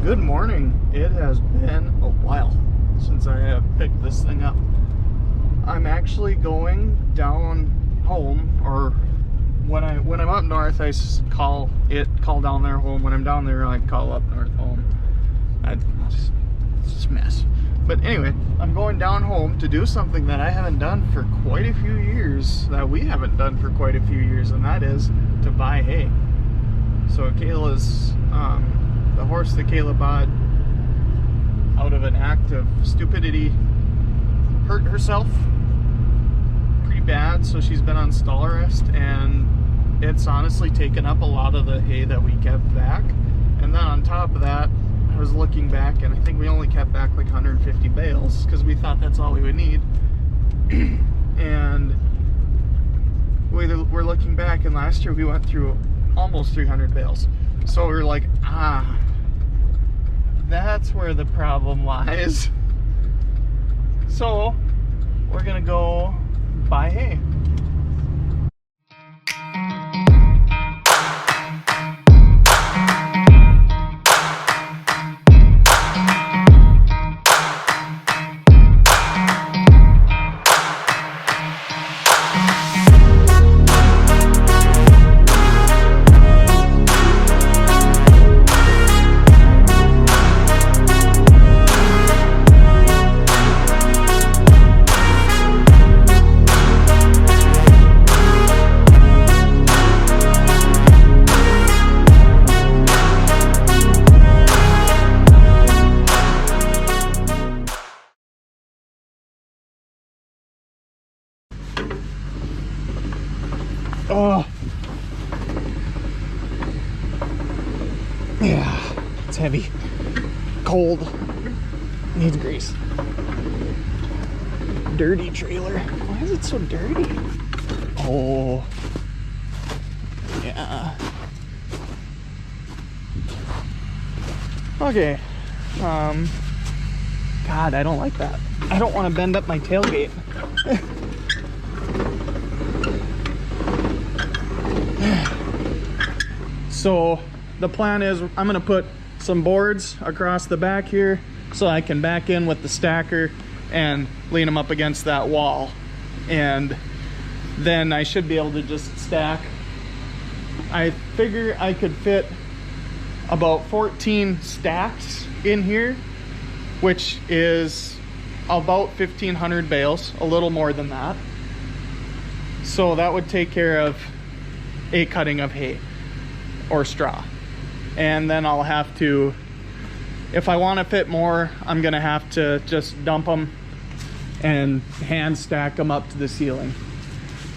Good morning. It has been a while since I have picked this thing up. I'm actually going down home, or when I'm up north, I call down there home. When I'm down there, I call up north home. It's just a mess. But anyway, I'm going down home to do something that I haven't done for quite a few years, that we haven't done for quite a few years, and that is to buy hay. So Kayla's, the horse that Kayla bought out of an act of stupidity hurt herself pretty bad, so she's been on stall rest, and it's honestly taken up a lot of the hay that we kept back. And then on top of that, I was looking back, and I think we only kept back like 150 bales because we thought that's all we would need. And we're looking back, and last year we went through almost 300 bales. So we're like, that's where the problem lies. So we're gonna go buy hay. Oh, yeah, it's heavy, cold, needs grease. Dirty trailer. Why is it so dirty? Oh, yeah. Okay, God, I don't like that. I don't want to bend up my tailgate. So the plan is I'm gonna put some boards across the back here so I can back in with the stacker and lean them up against that wall, and then I should be able to just stack. I figure I could fit about 14 stacks in here, which is about 1,500 bales, a little more than that. So that would take care of a cutting of hay or straw. And then I'll have to, if I want to fit more, I'm gonna have to just dump them and hand stack them up to the ceiling.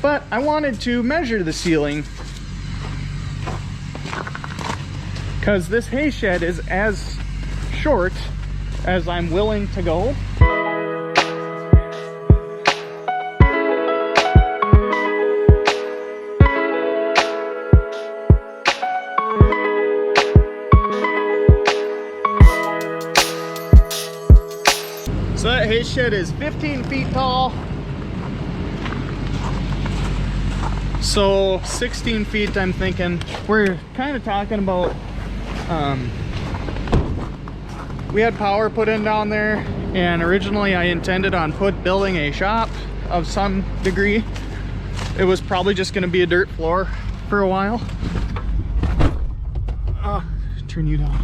But I wanted to measure the ceiling because this hay shed is as short as I'm willing to go. So that hay shed is 15 feet tall. So 16 feet, I'm thinking. We're kind of talking about, we had power put in down there, and originally I intended on building a shop of some degree. It was probably just gonna be a dirt floor for a while. Turn you down.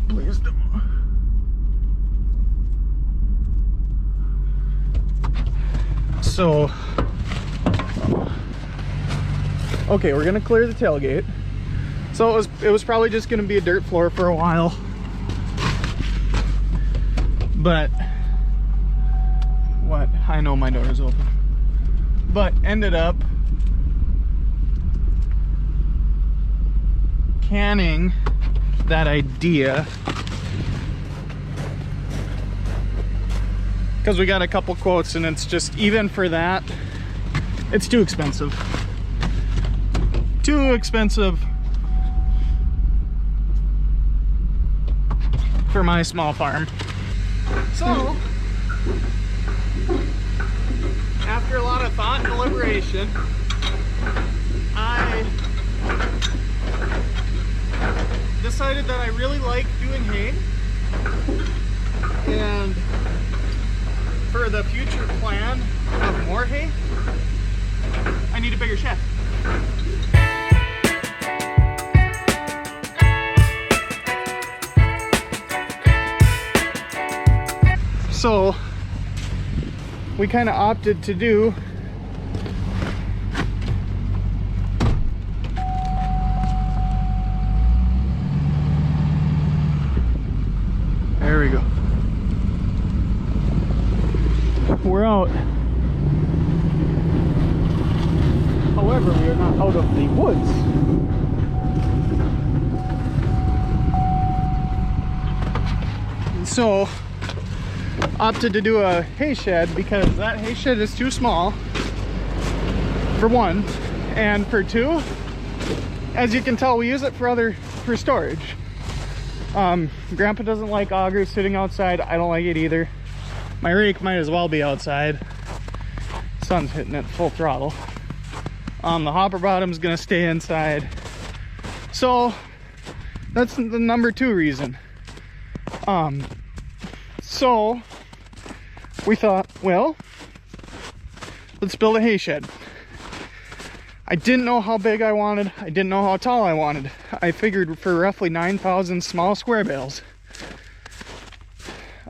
Please don't. So, okay, we're gonna clear the tailgate. So it was probably just gonna be a dirt floor for a while, but what? I know my door is open, but ended up canning that idea because we got a couple quotes, and it's just, even for that, it's too expensive. Too expensive for my small farm. So, after a lot of thought and deliberation, I decided that I really like doing hay, and for the future plan of more hay, I need a bigger shed. So we kind of opted to do there we go. We're out. However, we are not out of the woods. So opted to do a hay shed because that hay shed is too small for one, and for two, as you can tell, we use it for storage. Grandpa doesn't like augers sitting outside. I don't like it either. My rake might as well be outside. Sun's hitting it full throttle. The hopper bottom's gonna stay inside. So that's the number two reason. So we thought, well, let's build a hay shed. I didn't know how big I wanted. I didn't know how tall I wanted. I figured for roughly 9,000 small square bales,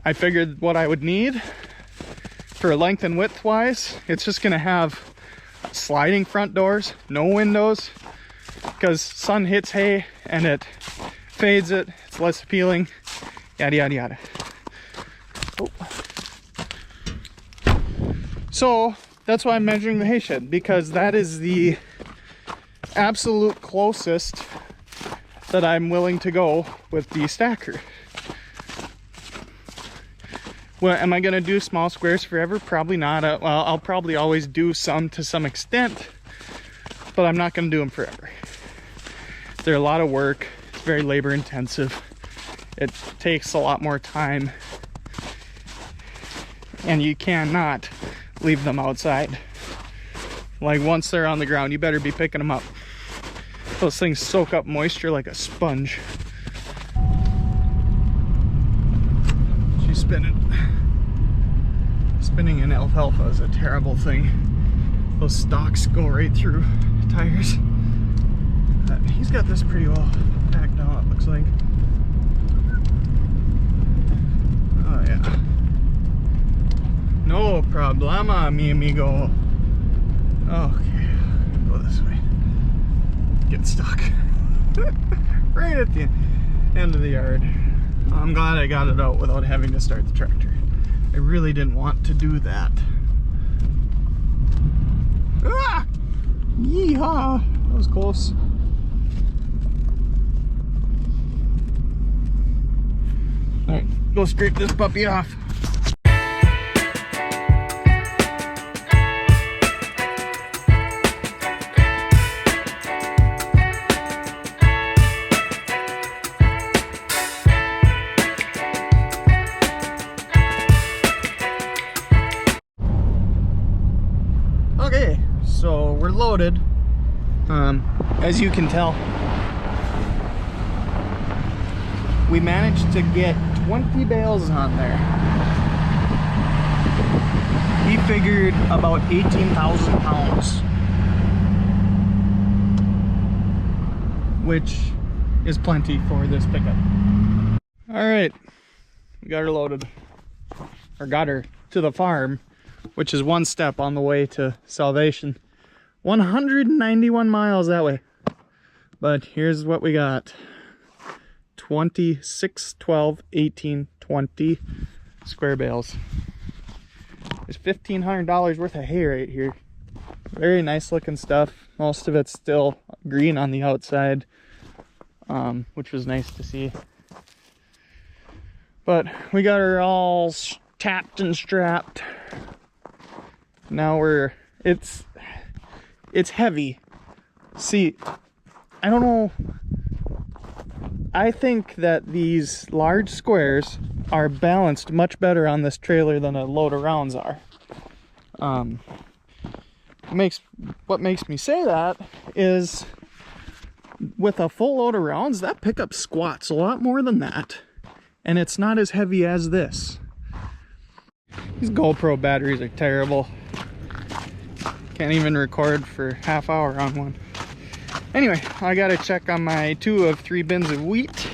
I figured what I would need for length and width wise, it's just gonna have sliding front doors, no windows, because sun hits hay and it fades it. It's less appealing, yada, yada, yada. Oh. So that's why I'm measuring the hay shed, because that is the absolute closest that I'm willing to go with the stacker. Well, am I gonna do small squares forever? Probably not. Well, I'll probably always do some to some extent, but I'm not gonna do them forever. They're a lot of work. It's very labor intensive. It takes a lot more time, and you cannot leave them outside. Like, once they're on the ground, you better be picking them up. Those things soak up moisture like a sponge. She's spinning in alfalfa is a terrible thing. Those stalks go right through tires. He's got this pretty well packed now, it looks like. Oh yeah. No problema, mi amigo. Okay, go this way. Get stuck. Right at the end of the yard. I'm glad I got it out without having to start the tractor. I really didn't want to do that. Ah! Yeehaw! That was close. Alright, go scrape this puppy off. Okay, so we're loaded. As you can tell, we managed to get 20 bales on there. He figured about 18,000 pounds, which is plenty for this pickup. All right, we got her loaded, or got her to the farm, which is one step on the way to salvation. 191 miles that way. But here's what we got. 26, 12, 18, 20 square bales. There's $1,500 worth of hay right here. Very nice looking stuff. Most of it's still green on the outside, which was nice to see. But we got her all tapped and strapped. Now it's heavy. See, I don't know. I think that these large squares are balanced much better on this trailer than a load of rounds are. What makes me say that is with a full load of rounds, that pickup squats a lot more than that. And it's not as heavy as this. These GoPro batteries are terrible. Can't even record for half hour on one. Anyway, I gotta check on my 2 of 3 bins of wheat.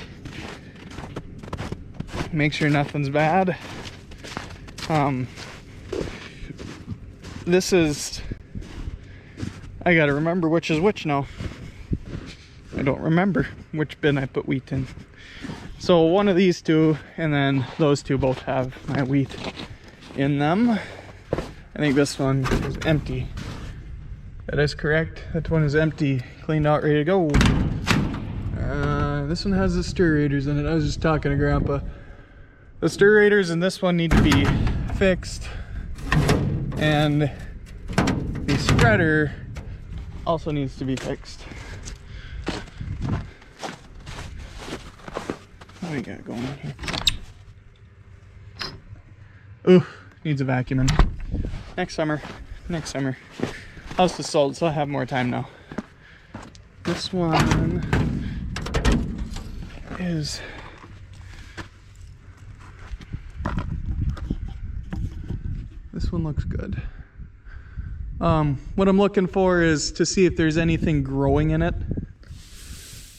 Make sure nothing's bad. This is... I gotta remember which is which now. I don't remember which bin I put wheat in. So one of these 2, and then those 2 both have my wheat in them. I think this one is empty. That is correct. That one is empty, cleaned out, ready to go. This one has the stirrators in it. I was just talking to Grandpa. The stirrators in this one need to be fixed, and the spreader also needs to be fixed. What do we got going on here? Ooh, needs a vacuuming. Next summer. Next summer. House is sold, so I have more time now. This one is... This one looks good. What I'm looking for is to see if there's anything growing in it.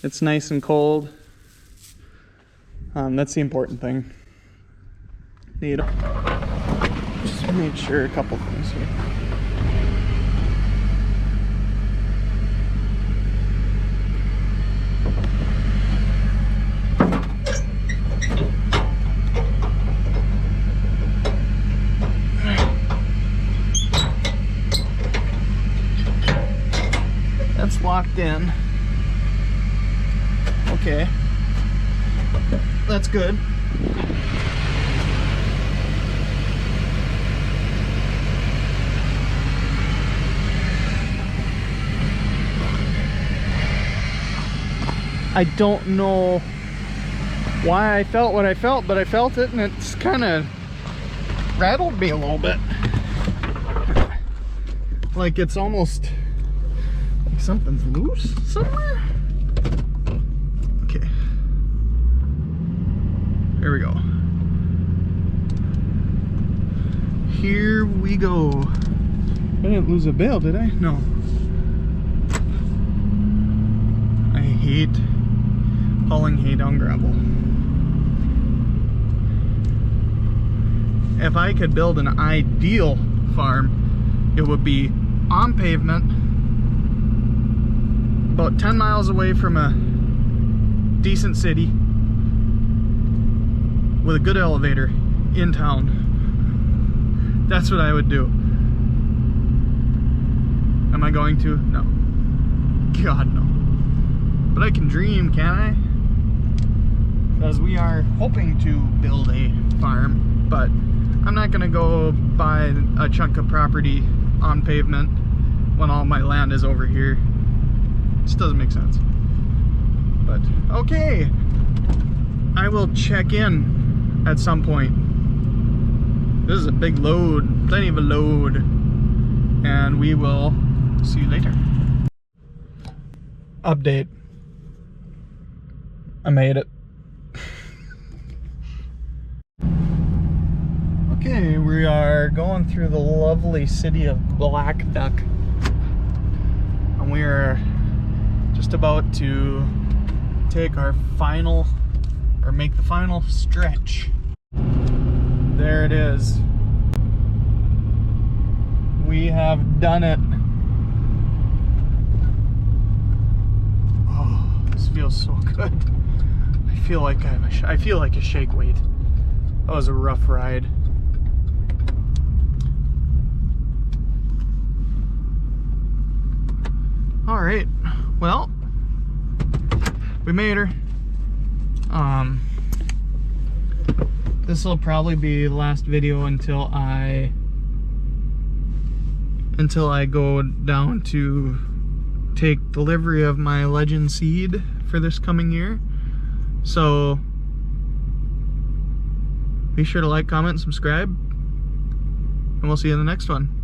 It's nice and cold. That's the important thing. Need just made sure a couple things here. That's locked in. Okay. That's good. I don't know why I felt what I felt, but I felt it, and it's kind of rattled me a little bit. Like it's almost like something's loose somewhere. Okay. Here we go. Here we go. I didn't lose a bale, did I? No. I hate hauling hay down gravel. If I could build an ideal farm, it would be on pavement, about 10 miles away from a decent city, with a good elevator in town. That's what I would do. Am I going to? No. God, no. But I can dream, can't I? Because we are hoping to build a farm, but I'm not gonna go buy a chunk of property on pavement when all my land is over here. Just doesn't make sense. But okay, I will check in at some point. This is a big load, plenty of a load, and we will see you later. Update. I made it. Okay, we are going through the lovely city of Black Duck, and we are just about to take our final, or make the final stretch. There it is. We have done it. Oh, this feels so good. I feel like I feel like a shake weight. That was a rough ride. All right, well, we made her. This will probably be the last video until I go down to take delivery of my legend seed for this coming year. So be sure to like, comment, and subscribe, and we'll see you in the next one.